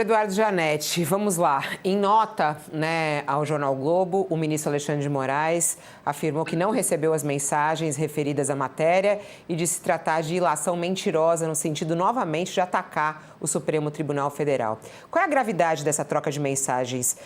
Eduardo Janete, vamos lá. Em nota, ao Jornal Globo, o ministro Alexandre de Moraes afirmou que não recebeu as mensagens referidas à matéria e de se tratar de ilação mentirosa no sentido, novamente, de atacar o Supremo Tribunal Federal. Qual é a gravidade dessa troca de mensagens,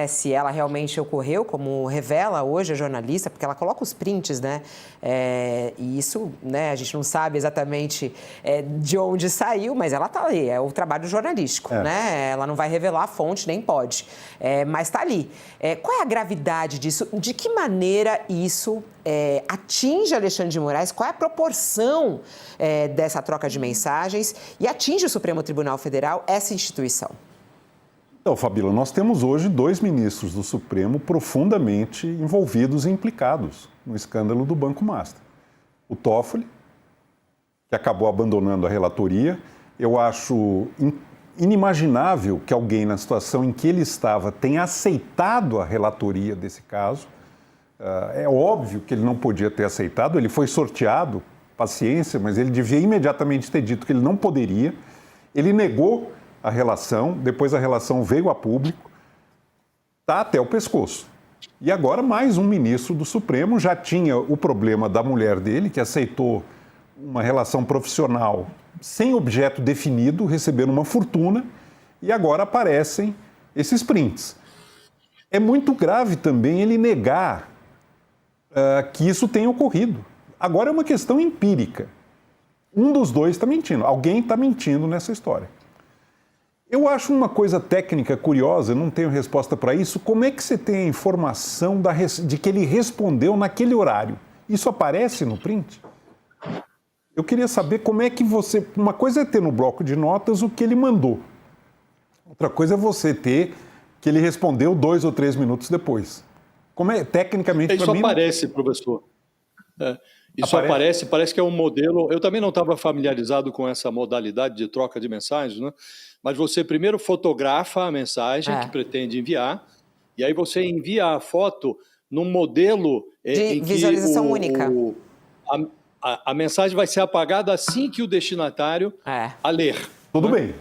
se ela realmente ocorreu, como revela hoje a jornalista, porque ela coloca os prints, e isso, a gente não sabe exatamente de onde saiu, mas ela está ali, é o trabalho jornalístico, Ela não vai revelar a fonte, nem pode, mas está ali. Qual é a gravidade disso? De que maneira isso atinge Alexandre de Moraes? Qual é a proporção dessa troca de mensagens e atinge o Supremo Tribunal Federal, essa instituição? Então, Fabíola, nós temos hoje 2 ministros do Supremo profundamente envolvidos e implicados no escândalo do Banco Master. O Toffoli, que acabou abandonando a relatoria. Eu acho inimaginável que alguém, na situação em que ele estava, tenha aceitado a relatoria desse caso. É óbvio que ele não podia ter aceitado, ele foi sorteado, paciência, mas ele devia imediatamente ter dito que ele não poderia. Ele negou a relação, depois a relação veio a público, está até o pescoço. E agora mais um ministro do Supremo, já tinha o problema da mulher dele, que aceitou uma relação profissional sem objeto definido, recebendo uma fortuna, e agora aparecem esses prints. É muito grave também ele negar que isso tenha ocorrido. Agora é uma questão empírica. Um dos dois está mentindo, alguém está mentindo nessa história. Eu acho uma coisa técnica curiosa, não tenho resposta para isso. Como é que você tem a informação de que ele respondeu naquele horário? Isso aparece no print? Eu queria saber como é que você... Uma coisa é ter no bloco de notas o que ele mandou. Outra coisa é você ter que ele respondeu 2 ou 3 minutos depois. Como é, tecnicamente, para mim... Isso aparece, professor. Isso aparece, parece que é um modelo... Eu também não estava familiarizado com essa modalidade de troca de mensagens, mas você primeiro fotografa a mensagem que pretende enviar, e aí você envia a foto num modelo... de visualização única. A mensagem vai ser apagada assim que o destinatário a ler. Tudo bem.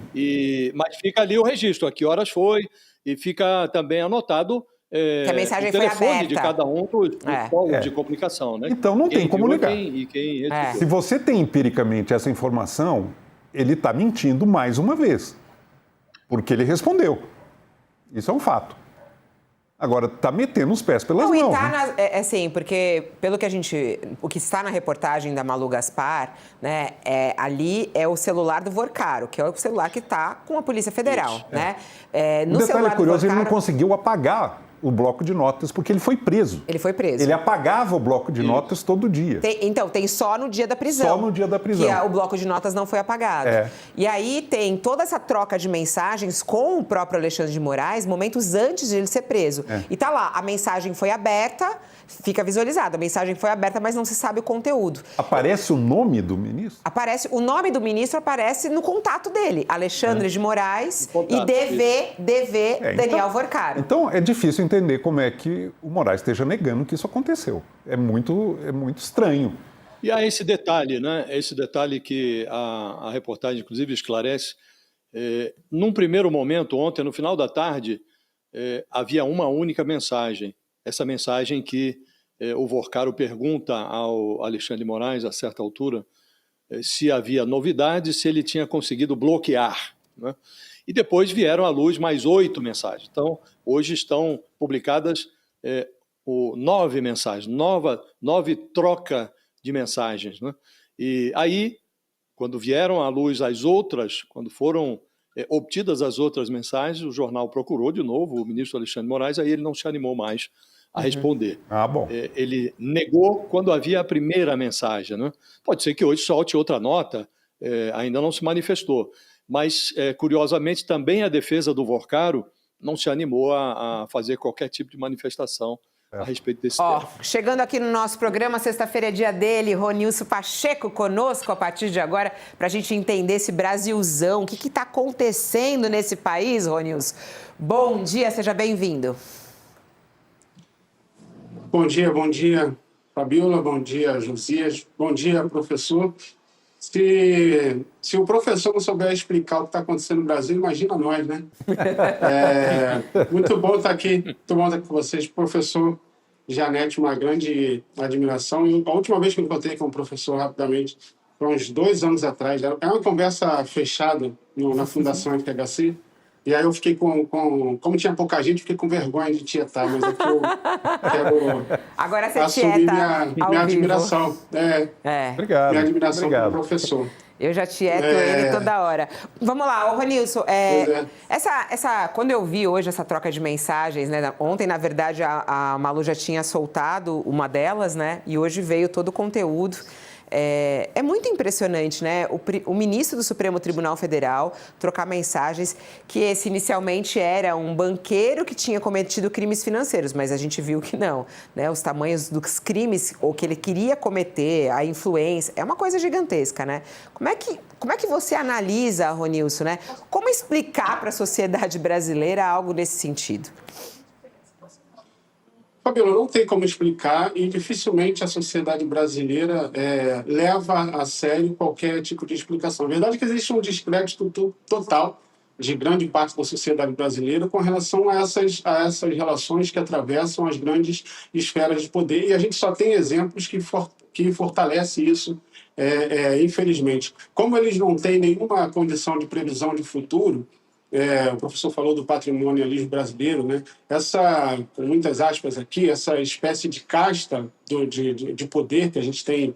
Mas fica ali o registro, a que horas foi, e fica também anotado que a mensagem o telefone foi aberta. De cada um dos polos de comunicação. Então não tem como negar. Quem Se você tem empiricamente essa informação, ele está mentindo mais uma vez, porque ele respondeu. Isso é um fato. Agora, está metendo os pés pelas mãos. Assim, porque pelo que o que está na reportagem da Malu Gaspar, ali é o celular do Vorcaro, que é o celular que está com a Polícia Federal. No detalhe curioso, ele não conseguiu apagar o bloco de notas, porque ele foi preso. Ele foi preso. Ele apagava o bloco de notas todo dia. Então, tem só no dia da prisão. Só no dia da prisão. Que o bloco de notas não foi apagado. E aí tem toda essa troca de mensagens com o próprio Alexandre de Moraes, momentos antes de ele ser preso. E tá lá, a mensagem foi aberta, fica visualizada. A mensagem foi aberta, mas não se sabe o conteúdo. Aparece o nome do ministro? O nome do ministro aparece no contato dele. Alexandre de Moraes e DV Daniel Vorcaro. Então, é difícil entender como é que o Moraes esteja negando que isso aconteceu. É muito estranho. E há esse detalhe, Esse detalhe que a reportagem, inclusive, esclarece. Num primeiro momento, ontem, no final da tarde, havia uma única mensagem. Essa mensagem que o Vorcaro pergunta ao Alexandre de Moraes, a certa altura, se havia novidades, se ele tinha conseguido bloquear, E depois vieram à luz mais 8 mensagens. Então, hoje estão publicadas 9 mensagens, 9 troca de mensagens. E aí, quando vieram à luz as outras, quando foram obtidas as outras mensagens, o jornal procurou de novo o ministro Alexandre de Moraes, aí ele não se animou mais a responder. Bom. Ele negou quando havia a primeira mensagem. Pode ser que hoje solte outra nota, ainda não se manifestou. Mas, curiosamente, também a defesa do Vorcaro não se animou a fazer qualquer tipo de manifestação a respeito desse tema. Chegando aqui no nosso programa, sexta-feira é dia dele, Ronilson Pacheco conosco a partir de agora, para a gente entender esse Brasilzão. O que está acontecendo nesse país, Ronilson? Bom dia, seja bem-vindo. Bom dia, Fabíola, bom dia, Josias, bom dia, professor. Se o professor não souber explicar o que está acontecendo no Brasil, imagina nós, né? Muito bom estar aqui, muito bom estar com vocês. Professor Janete, uma grande admiração. A última vez que eu encontrei com o professor, rapidamente, foi uns 2 anos atrás. É uma conversa fechada na Fundação FHC. E aí eu fiquei como tinha pouca gente, fiquei com vergonha de tietar, mas aqui eu quero Agora você assumir tieta minha admiração. Obrigado. Minha admiração Obrigado. pelo professor. Eu já tieto ele toda hora. Vamos lá, Ronilson, quando eu vi hoje essa troca de mensagens, né? Ontem, na verdade, a Malu já tinha soltado uma delas, né? E hoje veio todo o conteúdo. É muito impressionante, né? O ministro do Supremo Tribunal Federal trocar mensagens que esse inicialmente era um banqueiro que tinha cometido crimes financeiros, mas a gente viu que não, né? Os tamanhos dos crimes ou que ele queria cometer, a influência, é uma coisa gigantesca, né? Como é que você analisa, Ronilson, né? Como explicar para a sociedade brasileira algo nesse sentido? Fabíola, não tem como explicar e dificilmente a sociedade brasileira leva a sério qualquer tipo de explicação. A verdade é que existe um descrédito total de grande parte da sociedade brasileira com relação a essas relações que atravessam as grandes esferas de poder, e a gente só tem exemplos que fortalecem isso, infelizmente. Como eles não têm nenhuma condição de previsão de futuro, o professor falou do patrimonialismo brasileiro, né? Com muitas aspas aqui, essa espécie de casta de poder que a gente tem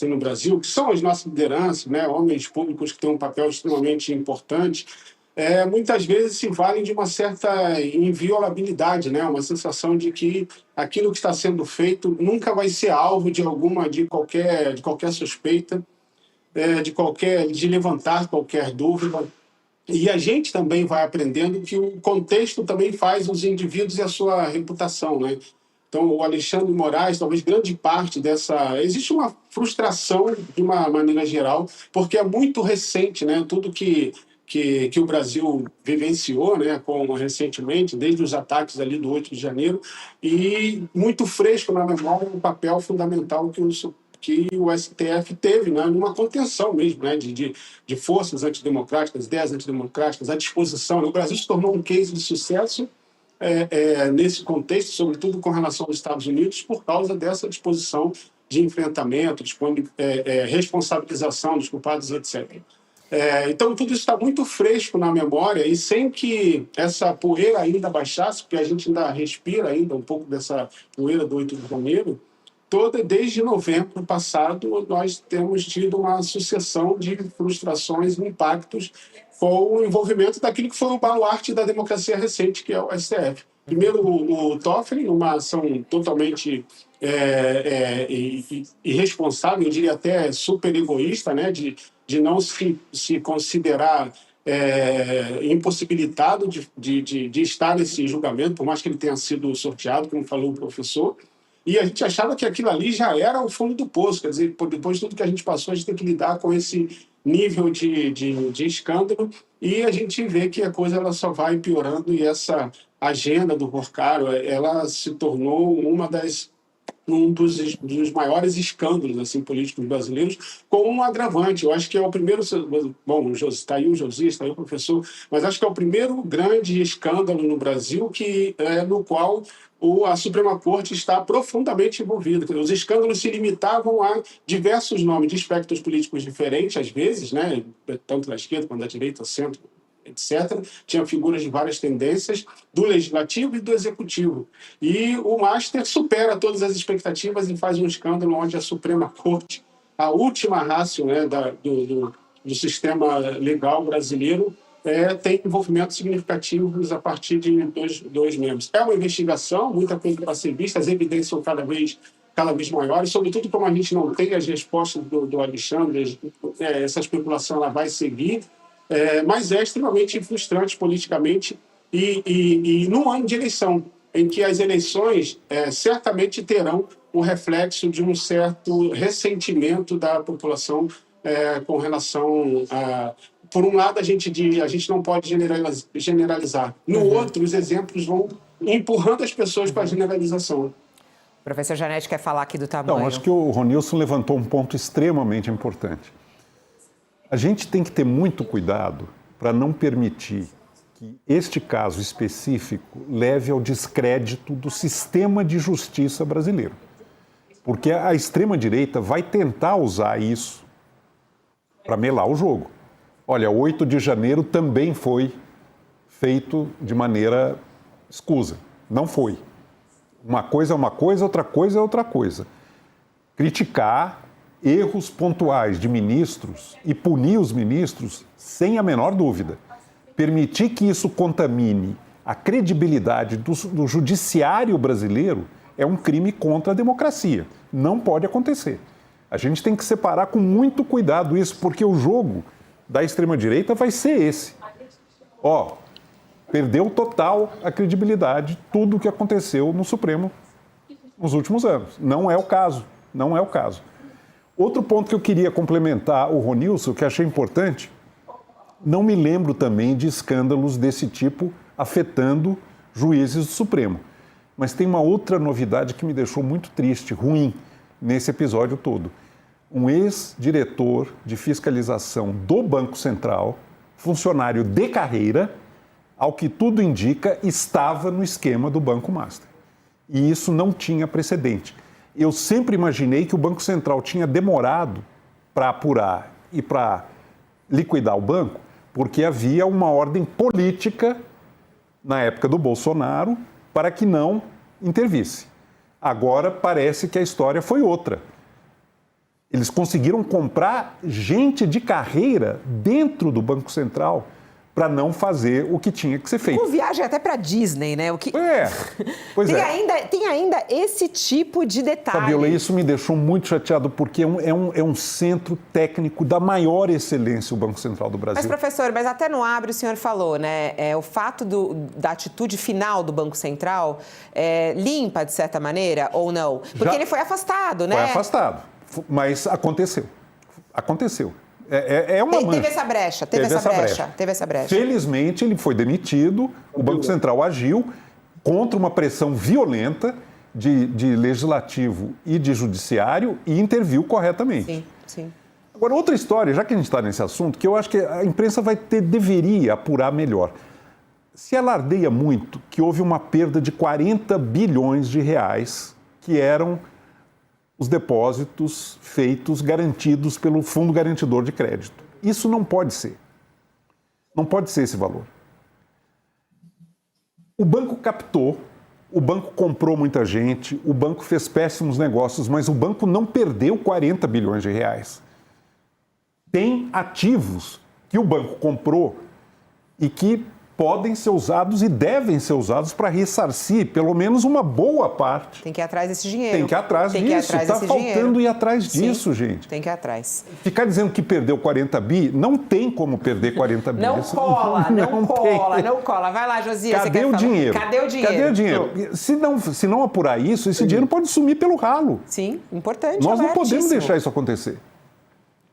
no Brasil, que são as nossas lideranças, né? Homens públicos que têm um papel extremamente importante, muitas vezes se valem de uma certa inviolabilidade, né? Uma sensação de que aquilo que está sendo feito nunca vai ser alvo de qualquer suspeita, de levantar qualquer dúvida. E a gente também vai aprendendo que o contexto também faz os indivíduos e a sua reputação, né? Então, o Alexandre de Moraes, talvez grande parte dessa... Existe uma frustração, de uma maneira geral, porque é muito recente, né? Tudo que o Brasil vivenciou, né, recentemente, desde os ataques ali do 8 de janeiro, e muito fresco na memória o papel fundamental que o STF teve, né, numa contenção mesmo, né, de forças antidemocráticas, ideias antidemocráticas, à disposição. O Brasil se tornou um case de sucesso nesse contexto, sobretudo com relação aos Estados Unidos, por causa dessa disposição de enfrentamento, responsabilização dos culpados, etc. Então, tudo isso está muito fresco na memória e sem que essa poeira ainda baixasse, porque a gente ainda respira ainda um pouco dessa poeira do 8 de janeiro, desde novembro passado, nós temos tido uma sucessão de frustrações e impactos com o envolvimento daquilo que foi o baluarte da democracia recente, que é o STF. Primeiro, o Toffoli, numa ação totalmente irresponsável, eu diria até super egoísta, né, de não se considerar impossibilitado de estar nesse julgamento, por mais que ele tenha sido sorteado, como falou o professor. E a gente achava que aquilo ali já era o fundo do poço, quer dizer, depois de tudo que a gente passou, a gente tem que lidar com esse nível de escândalo, e a gente vê que a coisa ela só vai piorando, e essa agenda do Porcaro, ela se tornou um dos maiores escândalos assim, políticos brasileiros, com um agravante. Eu acho que é o primeiro... Bom, está aí o Josias, está aí o professor, mas acho que é o primeiro grande escândalo no Brasil no qual a Suprema Corte está profundamente envolvida. Os escândalos se limitavam a diversos nomes de espectros políticos diferentes, às vezes, né, tanto da esquerda quanto da direita, centro, etc. Tinha figuras de várias tendências, do legislativo e do executivo. E o Master supera todas as expectativas e faz um escândalo onde a Suprema Corte, a última ratio, né, do sistema legal brasileiro, tem envolvimentos significativos a partir de dois membros. É uma investigação, muita coisa para ser vista, as evidências são cada vez maiores, sobretudo como a gente não tem as respostas do Alexandre, essa especulação ela vai seguir, mas é extremamente frustrante politicamente e num ano de eleição, em que as eleições certamente terão o reflexo de um certo ressentimento da população com relação a... Por um lado, a gente não pode generalizar. No outro, os exemplos vão empurrando as pessoas para a generalização. O professor Janete quer falar aqui do tamanho. Não, acho que o Ronilson levantou um ponto extremamente importante. A gente tem que ter muito cuidado para não permitir que este caso específico leve ao descrédito do sistema de justiça brasileiro. Porque a extrema-direita vai tentar usar isso para melar o jogo. Olha, 8 de janeiro também foi feito de maneira escusa. Não foi. Uma coisa é uma coisa, outra coisa é outra coisa. Criticar erros pontuais de ministros e punir os ministros sem a menor dúvida. Permitir que isso contamine a credibilidade do judiciário brasileiro é um crime contra a democracia. Não pode acontecer. A gente tem que separar com muito cuidado isso, porque o jogo da extrema-direita vai ser esse. Perdeu total a credibilidade tudo o que aconteceu no Supremo nos últimos anos. Não é o caso. Não é o caso. Outro ponto que eu queria complementar o Ronilson, que achei importante, não me lembro também de escândalos desse tipo afetando juízes do Supremo. Mas tem uma outra novidade que me deixou muito triste, ruim, nesse episódio todo. Um ex-diretor de fiscalização do Banco Central, funcionário de carreira, ao que tudo indica, estava no esquema do Banco Master. E isso não tinha precedente. Eu sempre imaginei que o Banco Central tinha demorado para apurar e para liquidar o banco, porque havia uma ordem política, na época do Bolsonaro, para que não intervisse. Agora parece que a história foi outra. Eles conseguiram comprar gente de carreira dentro do Banco Central para não fazer o que tinha que ser feito. Com viagem até para Disney, né? Pois tem ainda esse tipo de detalhe. Fabiola, isso me deixou muito chateado, porque é um centro técnico da maior excelência, o Banco Central do Brasil. Mas, professor, até no Abre o senhor falou, né? O fato da atitude final do Banco Central limpa, de certa maneira, ou não? Porque ele foi afastado, né? Foi afastado, mas aconteceu. Aconteceu. Teve essa brecha. Felizmente, ele foi demitido, o Banco Central agiu contra uma pressão violenta de legislativo e de judiciário e interviu corretamente. Sim, sim. Agora, outra história, já que a gente está nesse assunto, que eu acho que a imprensa deveria apurar melhor. Se alardeia muito que houve uma perda de 40 bilhões de reais que eram os depósitos feitos, garantidos pelo Fundo Garantidor de Crédito. Isso não pode ser. Não pode ser esse valor. O banco captou, o banco comprou muita gente, o banco fez péssimos negócios, mas o banco não perdeu 40 bilhões de reais. Tem ativos que o banco comprou e que podem ser usados e devem ser usados para ressarcir pelo menos uma boa parte. Tem que ir atrás desse dinheiro. Tem que ir atrás disso. Está faltando ir atrás disso, gente. Tem que ir atrás. Ficar dizendo que perdeu 40 bi, não tem como perder 40 bi. Não cola. Vai lá, Josias. Cadê o dinheiro? Cadê o dinheiro? Se não apurar isso, esse dinheiro pode sumir pelo ralo. Sim, importante. Nós não podemos deixar isso acontecer.